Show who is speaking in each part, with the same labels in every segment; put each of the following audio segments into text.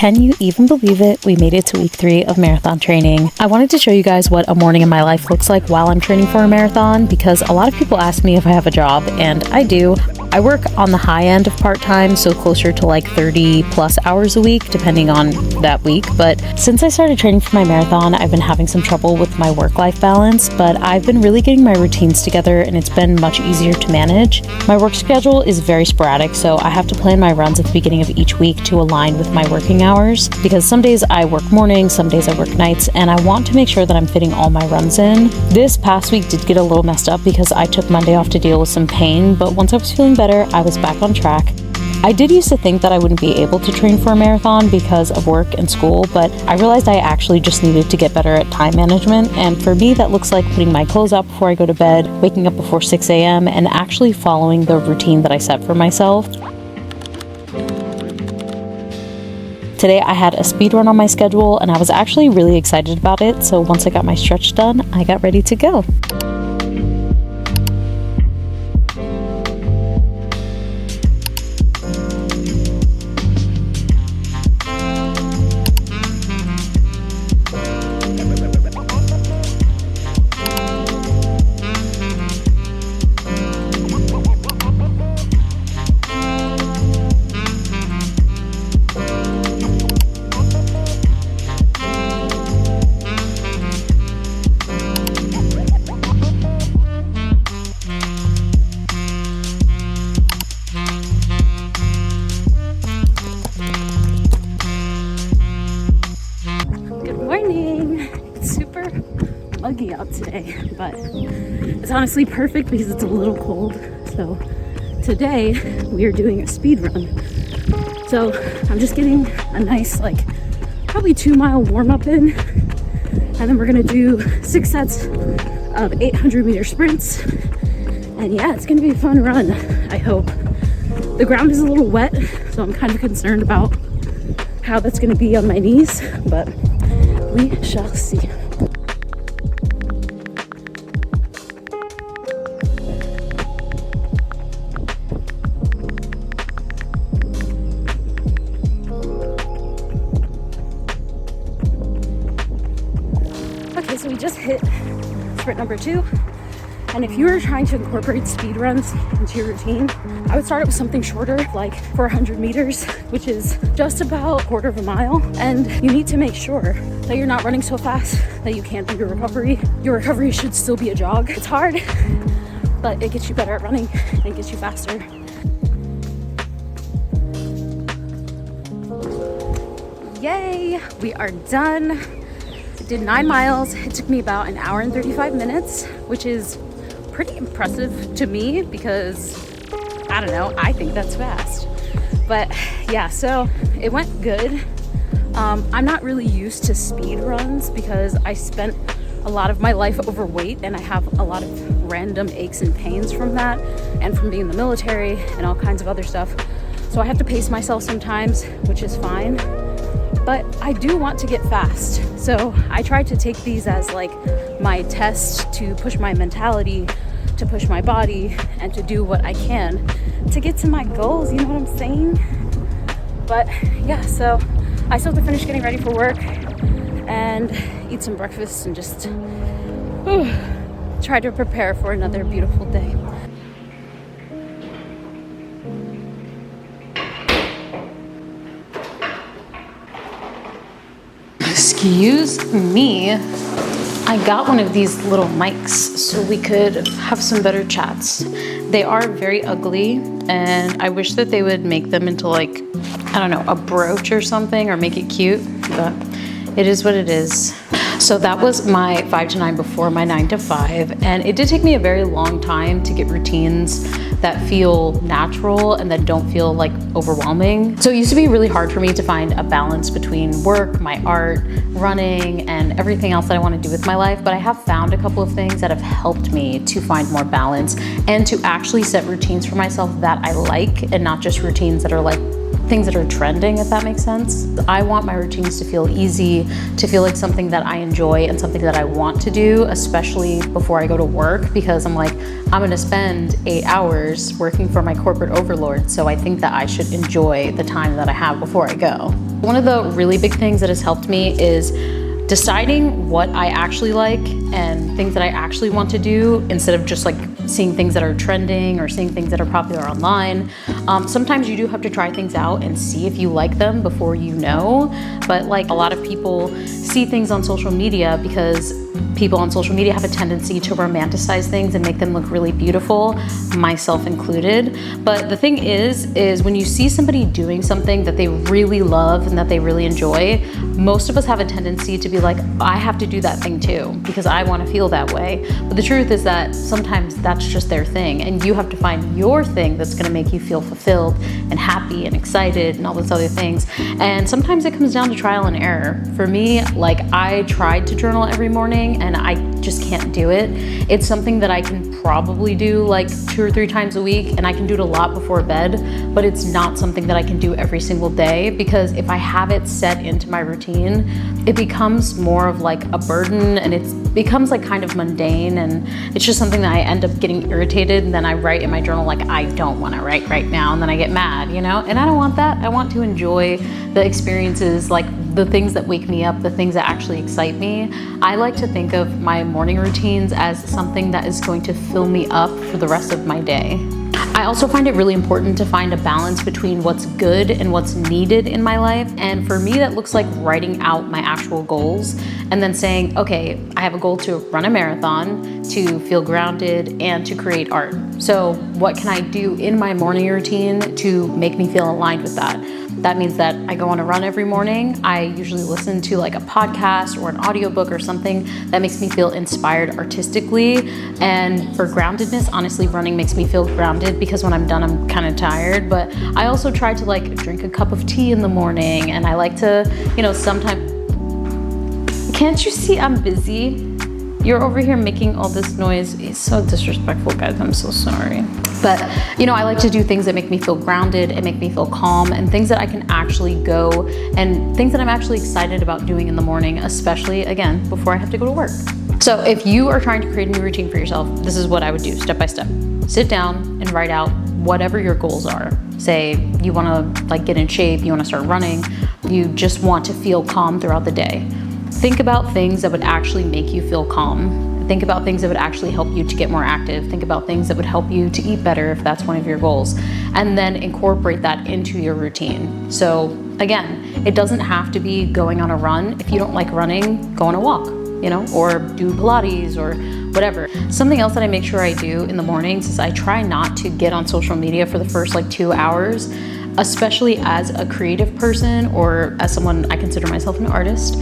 Speaker 1: Can you even believe it? We made it to week 3 of marathon training. I wanted to show you guys what a morning in my life looks like while I'm training for a marathon, because a lot of people ask me if I have a job, and I do. I work on the high end of part-time, so closer to like 30 plus hours a week, depending on that week. But since I started training for my marathon, I've been having some trouble with my work-life balance, but I've been really getting my routines together and it's been much easier to manage. My work schedule is very sporadic, so I have to plan my runs at the beginning of each week to align with my working hours, because some days I work mornings, some days I work nights, and I want to make sure that I'm fitting all my runs in. This past week did get a little messed up because I took Monday off to deal with some pain, but once I was feeling better, I was back on track. I did used to think that I wouldn't be able to train for a marathon because of work and school, but I realized I actually just needed to get better at time management, and for me that looks like putting my clothes out before I go to bed, waking up before 6 a.m., and actually following the routine that I set for myself. Today I had a speed run on my schedule and I was actually really excited about it, so once I got my stretch done, I got ready to go. Muggy out today, but it's honestly perfect because it's a little cold. So today we are doing a speed run. So I'm just getting a nice, like, probably 2-mile warm-up in, and then we're gonna do 6 sets of 800-meter sprints. And yeah, it's gonna be a fun run, I hope. The ground is a little wet, so I'm kind of concerned about how that's gonna be on my knees, but we shall see. Okay, so we just hit sprint number 2, and if you were trying to incorporate speed runs into your routine, I would start it with something shorter, like 400 meters, which is just about a quarter of a mile, and you need to make sure that you're not running so fast that you can't do your recovery. Your recovery should still be a jog. It's hard, but it gets you better at running and it gets you faster. Yay, we are done. Did 9 miles. It took me about an hour and 35 minutes, which is pretty impressive to me because, I don't know, I think that's fast. But yeah, so it went good. I'm not really used to speed runs because I spent a lot of my life overweight and I have a lot of random aches and pains from that and from being in the military and all kinds of other stuff. So I have to pace myself sometimes, which is fine. But I do want to get fast, so I try to take these as like my test to push my mentality, to push my body, and to do what I can to get to my goals, you know what I'm saying? But yeah, so I still have to finish getting ready for work and eat some breakfast and just try to prepare for another beautiful day. Excuse me, I got one of these little mics so we could have some better chats. They are very ugly and I wish that they would make them into, like, I don't know, a brooch or something, or make it cute, but it is what it is. So that was my 5 to 9 before my 9 to 5, and it did take me a very long time to get routines that feel natural and that don't feel like overwhelming. So it used to be really hard for me to find a balance between work, my art, running, and everything else that I want to do with my life, but I have found a couple of things that have helped me to find more balance and to actually set routines for myself that I like, and not just routines that are like things that are trending, if that makes sense. I want my routines to feel easy, to feel like something that I enjoy and something that I want to do, especially before I go to work, because I'm like, I'm gonna spend 8 hours working for my corporate overlord, so I think that I should enjoy the time that I have before I go. One of the really big things that has helped me is deciding what I actually like and things that I actually want to do, instead of just like seeing things that are trending or seeing things that are popular online. Sometimes you do have to try things out and see if you like them before you know. But like, a lot of people see things on social media because people on social media have a tendency to romanticize things and make them look really beautiful, myself included. But the thing is when you see somebody doing something that they really love and that they really enjoy, most of us have a tendency to be like, I have to do that thing too, because I want to feel that way. But the truth is that sometimes that's just their thing, and you have to find your thing that's going to make you feel fulfilled and happy and excited and all those other things. And sometimes it comes down to trial and error. For me, like, I tried to journal every morning and I just can't do it. It's something that I can probably do like 2 or 3 times a week, and I can do it a lot before bed, but it's not something that I can do every single day, because if I have it set into my routine, it becomes more of like a burden, and it becomes like kind of mundane, and it's just something that I end up getting irritated, and then I write in my journal like, I don't want to write right now, and then I get mad, you know? And I don't want that. I want to enjoy the experiences, like the things that wake me up, the things that actually excite me. I like to think of my morning routines as something that is going to fill me up for the rest of my day. I also find it really important to find a balance between what's good and what's needed in my life. And for me, that looks like writing out my actual goals and then saying, okay, I have a goal to run a marathon, to feel grounded, and to create art. So what can I do in my morning routine to make me feel aligned with that? That means that I go on a run every morning. I usually listen to like a podcast or an audiobook or something that makes me feel inspired artistically. And for groundedness, honestly, running makes me feel grounded, because when I'm done, I'm kind of tired. But I also try to like drink a cup of tea in the morning, and I like to, you know, sometimes, can't you see I'm busy? You're over here making all this noise. It's so disrespectful, guys. I'm so sorry. But, you know, I like to do things that make me feel grounded and make me feel calm, and things that I can actually go, and things that I'm actually excited about doing in the morning, especially, again, before I have to go to work. So if you are trying to create a new routine for yourself, this is what I would do step by step. Sit down and write out whatever your goals are. Say you want to like get in shape, you want to start running, you just want to feel calm throughout the day. Think about things that would actually make you feel calm. Think about things that would actually help you to get more active. Think about things that would help you to eat better if that's one of your goals. And then incorporate that into your routine. So again, it doesn't have to be going on a run. If you don't like running, go on a walk, you know, or do Pilates or whatever. Something else that I make sure I do in the mornings is I try not to get on social media for the first like 2 hours, especially as a creative person or as someone, I consider myself an artist.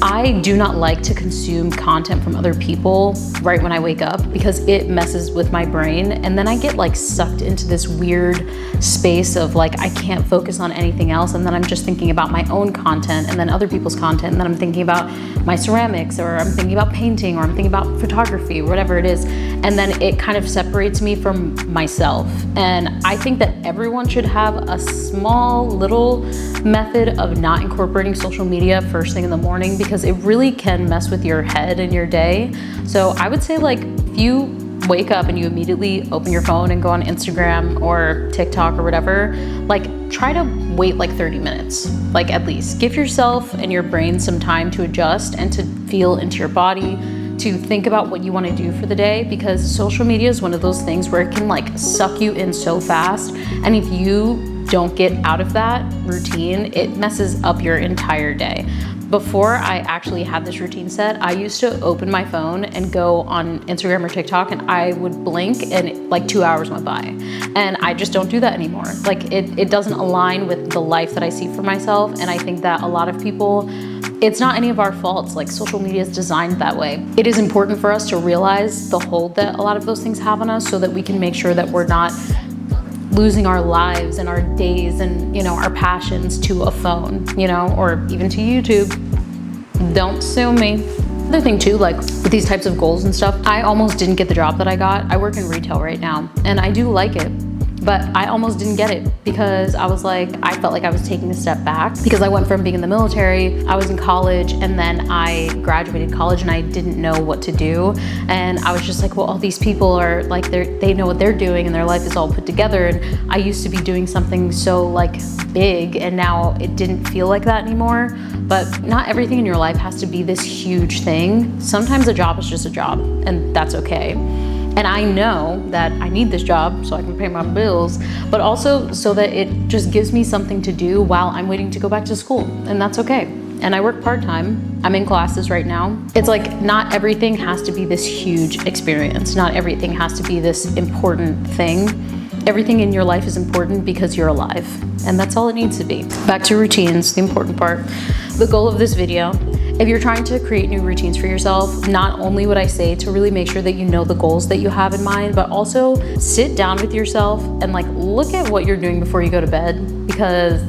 Speaker 1: I do not like to consume content from other people right when I wake up, because it messes with my brain, and then I get like sucked into this weird space of like I can't focus on anything else, and then I'm just thinking about my own content and then other people's content, and then I'm thinking about my ceramics, or I'm thinking about painting, or I'm thinking about photography, whatever it is, and then it kind of separates me from myself. And I think that everyone should have a small little method of not incorporating social media first thing in the morning, because it really can mess with your head and your day. So I would say, like, if you wake up and you immediately open your phone and go on Instagram or TikTok or whatever, like, try to wait like 30 minutes, like at least. Give yourself and your brain some time to adjust and to feel into your body, to think about what you want to do for the day, because social media is one of those things where it can like suck you in so fast. And if you don't get out of that routine, it messes up your entire day. Before I actually had this routine set, I used to open my phone and go on Instagram or TikTok, and I would blink and like 2 hours went by. And I just don't do that anymore. Like it doesn't align with the life that I see for myself. And I think that a lot of people, it's not any of our faults. Like, social media is designed that way. It is important for us to realize the hold that a lot of those things have on us, so that we can make sure that we're not losing our lives and our days and, you know, our passions to a phone, you know, or even to YouTube. Don't sue me. Another thing too, like with these types of goals and stuff, I almost didn't get the job that I got. I work in retail right now, and I do like it, But I almost didn't get it because I was like, I felt like I was taking a step back because I went from being in the military, I was in college, and then I graduated college and I didn't know what to do. And I was just like, well, all these people are like, they know what they're doing and their life is all put together. And I used to be doing something so like big, and now it didn't feel like that anymore. But not everything in your life has to be this huge thing. Sometimes a job is just a job, and that's okay. And I know that I need this job so I can pay my bills, but also so that it just gives me something to do while I'm waiting to go back to school, and that's okay. And I work part-time. I'm in classes right now. It's like not everything has to be this huge experience. Not everything has to be this important thing. Everything in your life is important because you're alive, and that's all it needs to be. Back to routines, the important part. The goal of this video, if you're trying to create new routines for yourself, not only would I say to really make sure that you know the goals that you have in mind, but also sit down with yourself and like look at what you're doing before you go to bed, because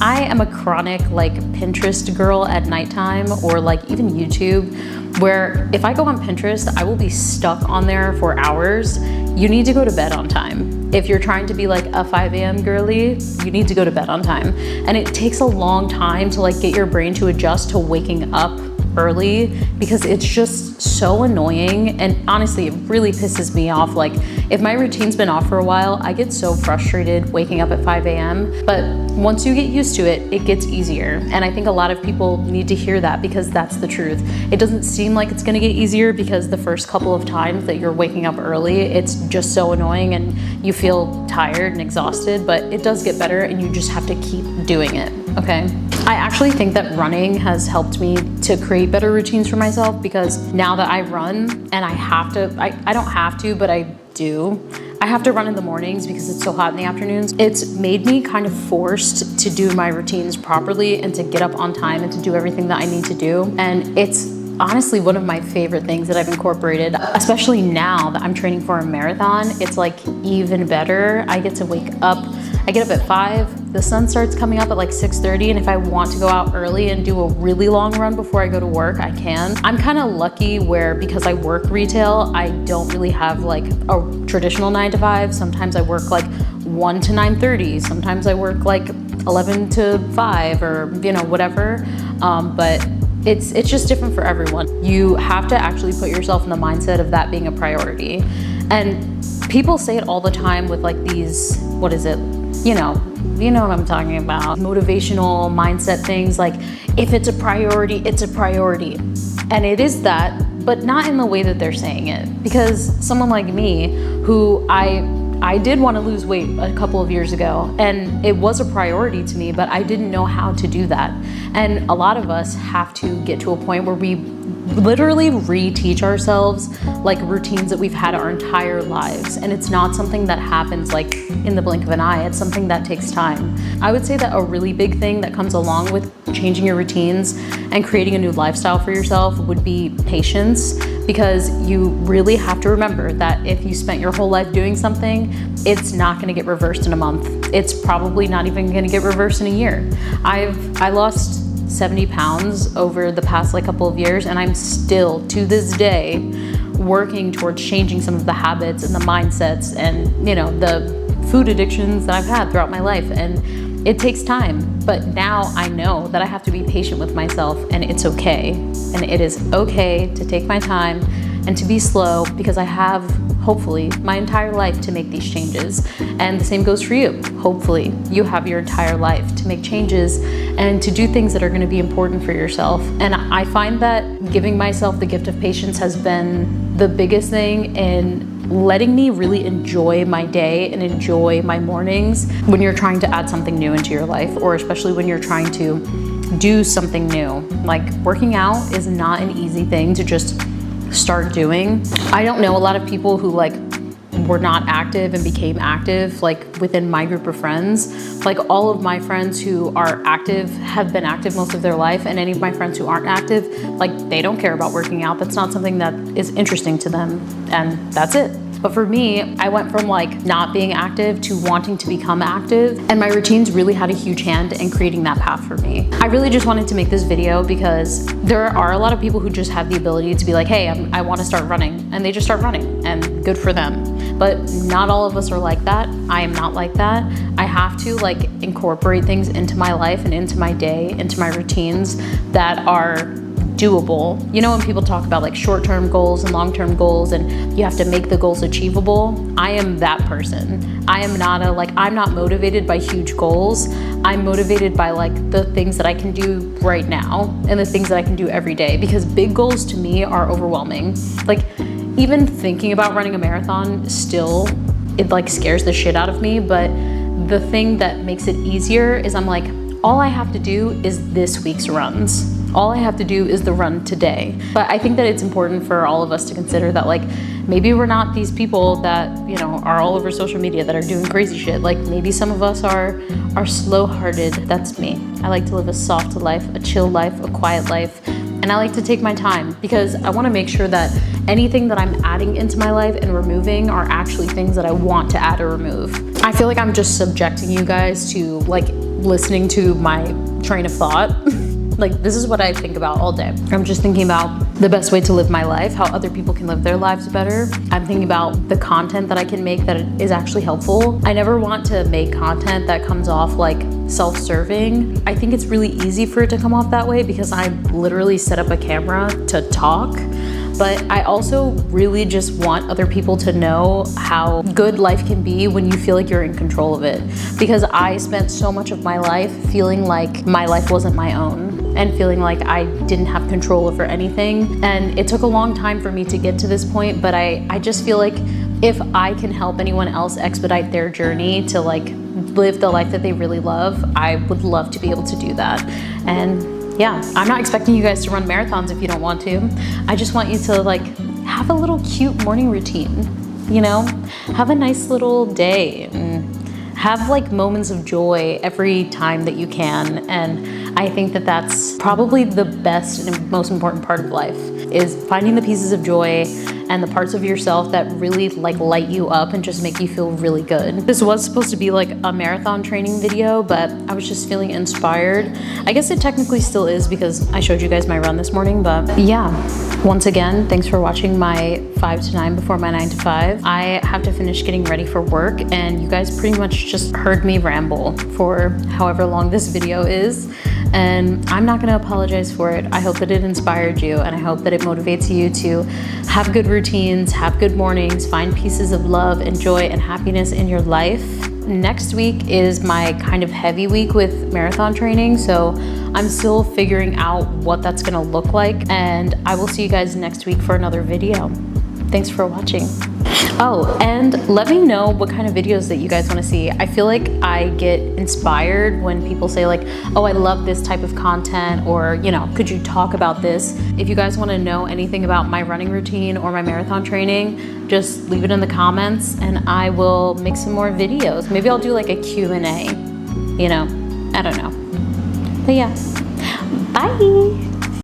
Speaker 1: I am a chronic like Pinterest girl at nighttime, or like even YouTube, where if I go on Pinterest, I will be stuck on there for hours. You need to go to bed on time. If you're trying to be like a 5 a.m. girly, you need to go to bed on time. And it takes a long time to like get your brain to adjust to waking up early, because it's just so annoying. And honestly, it really pisses me off. Like if my routine's been off for a while, I get so frustrated waking up at 5 a.m. But once you get used to it, it gets easier. And I think a lot of people need to hear that, because that's the truth. It doesn't seem like it's gonna get easier because the first couple of times that you're waking up early, it's just so annoying and you feel tired and exhausted, but it does get better and you just have to keep doing it, okay? I actually think that running has helped me to create better routines for myself, because now that I run and I have to, I don't have to, but I do. I have to run in the mornings because it's so hot in the afternoons. It's made me kind of forced to do my routines properly and to get up on time and to do everything that I need to do. And it's honestly one of my favorite things that I've incorporated, especially now that I'm training for a marathon. It's like even better. I get to wake up. I get up at 5, the sun starts coming up at like 6:30, and if I want to go out early and do a really long run before I go to work, I can. I'm kind of lucky where, because I work retail, I don't really have like a traditional 9 to 5. Sometimes I work like 1 to 9:30. Sometimes I work like 11 to 5, or you know, whatever. But it's just different for everyone. You have to actually put yourself in the mindset of that being a priority. And people say it all the time with like these, what is it? You know what I'm talking about. Motivational mindset things like, if it's a priority, it's a priority. And it is that, but not in the way that they're saying it. Because someone like me, who I did want to lose weight a couple of years ago, and it was a priority to me, but I didn't know how to do that. And a lot of us have to get to a point where we literally reteach ourselves like routines that we've had our entire lives. And it's not something that happens like in the blink of an eye. It's something that takes time. I would say that a really big thing that comes along with changing your routines and creating a new lifestyle for yourself would be patience, because you really have to remember that if you spent your whole life doing something, it's not going to get reversed in a month. It's probably not even going to get reversed in a year. I lost 70 pounds over the past like couple of years, and I'm still to this day working towards changing some of the habits and the mindsets and, you know, the food addictions that I've had throughout my life. And it takes time, but now I know that I have to be patient with myself, and it's okay. And it is okay to take my time and to be slow, because I have, hopefully, my entire life to make these changes. And the same goes for you. Hopefully, you have your entire life to make changes and to do things that are going to be important for yourself. And I find that giving myself the gift of patience has been the biggest thing in letting me really enjoy my day and enjoy my mornings when you're trying to add something new into your life, or especially when you're trying to do something new. Like working out is not an easy thing to just start doing. I don't know a lot of people who like were not active and became active like within my group of friends. Like all of my friends who are active have been active most of their life, and any of my friends who aren't active, like they don't care about working out. That's not something that is interesting to them, and that's it. But for me, I went from like not being active to wanting to become active, and my routines really had a huge hand in creating that path for me. I really just wanted to make this video because there are a lot of people who just have the ability to be like, hey, I want to start running, and they just start running, and good for them. but not all of us are like that. I am not like that. I have to like incorporate things into my life and into my day, into my routines that are doable. You know, when people talk about like short-term goals and long-term goals and you have to make the goals achievable, I am that person. I am not I'm not motivated by huge goals. I'm motivated by like the things that I can do right now and the things that I can do every day, because big goals to me are overwhelming. Like even thinking about running a marathon still, it like scares the shit out of me. But the thing that makes it easier is I'm like, all I have to do is this week's runs. All I have to do is the run today. But I think that it's important for all of us to consider that like, maybe we're not these people that, you know, are all over social media that are doing crazy shit. Like maybe some of us are slow-hearted. That's me. I like to live a soft life, a chill life, a quiet life. And I like to take my time because I want to make sure that anything that I'm adding into my life and removing are actually things that I want to add or remove. I feel like I'm just subjecting you guys to like listening to my train of thought. Like this is what I think about all day. I'm just thinking about the best way to live my life, how other people can live their lives better. I'm thinking about the content that I can make that is actually helpful. I never want to make content that comes off like self-serving. I think it's really easy for it to come off that way because I literally set up a camera to talk. But I also really just want other people to know how good life can be when you feel like you're in control of it. Because I spent so much of my life feeling like my life wasn't my own and feeling like I didn't have control over anything. And it took a long time for me to get to this point, but I just feel like if I can help anyone else expedite their journey to like live the life that they really love, I would love to be able to do that. And yeah, I'm not expecting you guys to run marathons if you don't want to. I just want you to like have a little cute morning routine, you know? Have a nice little day and have like moments of joy every time that you can. And I think that that's probably the best and most important part of life, is finding the pieces of joy and the parts of yourself that really like light you up and just make you feel really good. This was supposed to be like a marathon training video, but I was just feeling inspired. I guess it technically still is because I showed you guys my run this morning, but yeah. Once again, thanks for watching my 5 to 9 before my 9 to 5. I have to finish getting ready for work, and you guys pretty much just heard me ramble for however long this video is. And I'm not gonna apologize for it. I hope that it inspired you, and I hope that it motivates you to have good routines, have good mornings, find pieces of love and joy and happiness in your life. Next week is my kind of heavy week with marathon training, so I'm still figuring out what that's gonna look like, and I will see you guys next week for another video. Thanks for watching. Oh, and let me know what kind of videos that you guys want to see. I feel like I get inspired when people say like, oh, I love this type of content, or, you know, could you talk about this? If you guys want to know anything about my running routine or my marathon training, just leave it in the comments and I will make some more videos. Maybe I'll do like a Q&A, you know, I don't know. But yeah, bye.